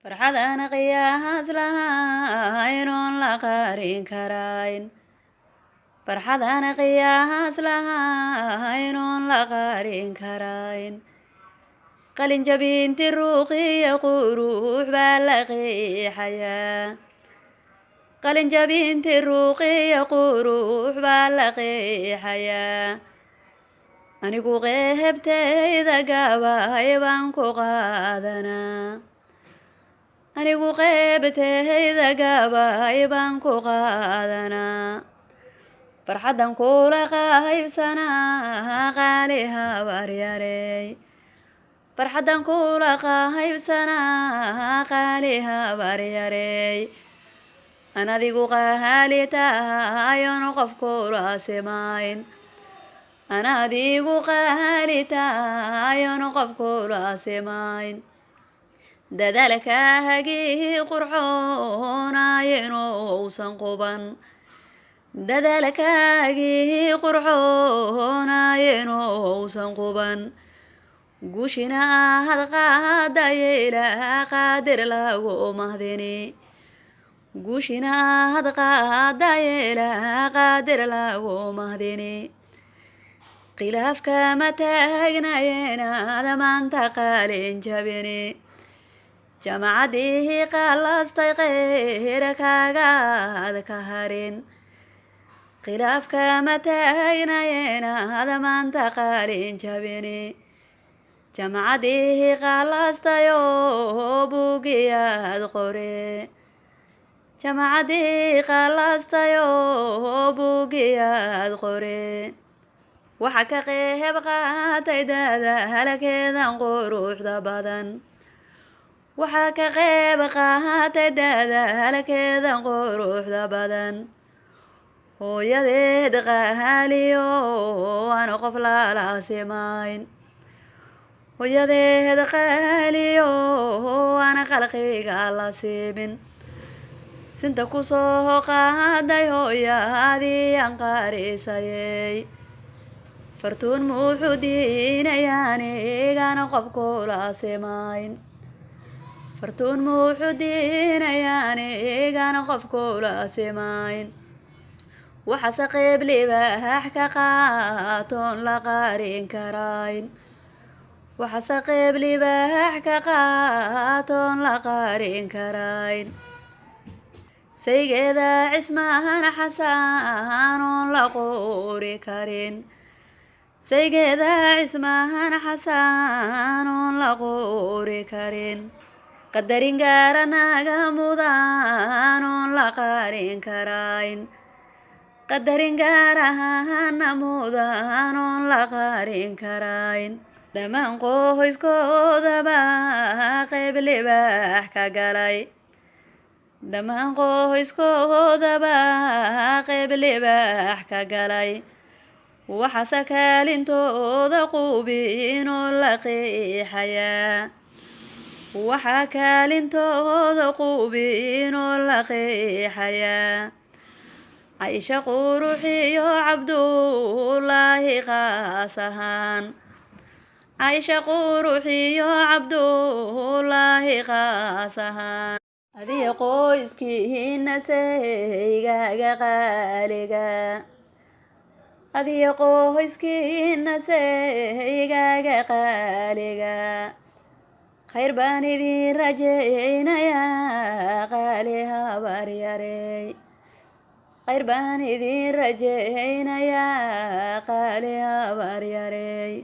farxad aan qiyaas lahayn oon la qarin karayn farxad aan qiyaas lahayn oon la qarin karayn qalin jabinti ruuqiya qurux baa la qeexayaa qalin jabinti ruuqiya qurux baa la qeexayaa anigu qeebtayda gabay baan ku qaadanaa anigu qeebtayda gabay baan ku qaadanaa farxaddan kula qaybsanaa qaali habaryarey farxaddan kula qaybsanaa qaali habaryarey an adigu qaali tahayon qof kula simayn an adigu qaali tahayon qof kula simayn dadaalkaagii qurxoonayo inuusan quban dadaalkaagii qurxoonayo inuusan quban guushina ahad qaadayo ilaa qaadir lagu mahdini guushina ahad qaadayo ilaa qaadir lagu mahdini khilaafka ma taagnayenaad maanta qalin jabini jamacadii qalastay qeyrkaagaad ka harin khilaafka ma taagnayenaad maanta qalin jabini jamacadii qalastayoo buugiyaad qore jamacadii qalastayoo buugiyaad qore waxa ka qeyb qaatay dadaalkeedan quruxda badan waxa ka qeyb qaatay dadaalkeedan quruxda badan hooyadeed qaaliyo aan qof lala simayn hooyadeed qaaliyo aan khalqiga la simin sinta ku soo qaaday hooyadii aan qarisayey fartuun muxuu diinayaan igana qof kula simayn fartuun muxuu diinayaan igana qof kula simayn waxaase qeyb libaax ka qaatoon la qarin karayn waxaase qeyb libaax ka qaatoon la qarin karayn saygeeda cismaan xasaan oon la qori karin saygeeda cismaan xasaan oon la qori karin qadarin gaara naga mudan oon la qarin karayn qadarin gaarahana mudan oon la qarin karayn dhammaan qoyskoodaba qeyb libaax ka galay dhammaan qoyskoodaba qeyb libaax ka galay waxaase kaalintooda quubin oo la qeexayaa waxaa kaalintooda quubin oo la qeexayaa caysha quruxiyo cabdullaahi qaas ahaan caysha quruxiyo cabdullaahi qaas ahaan adiga qoyskiina saygaaga qaaliga adiga qoyskiina saygaaga qaaliga khayr baan idin rajaynayaa qaali habaryarey khayr baan idin rajaynayaa qaali habaryarey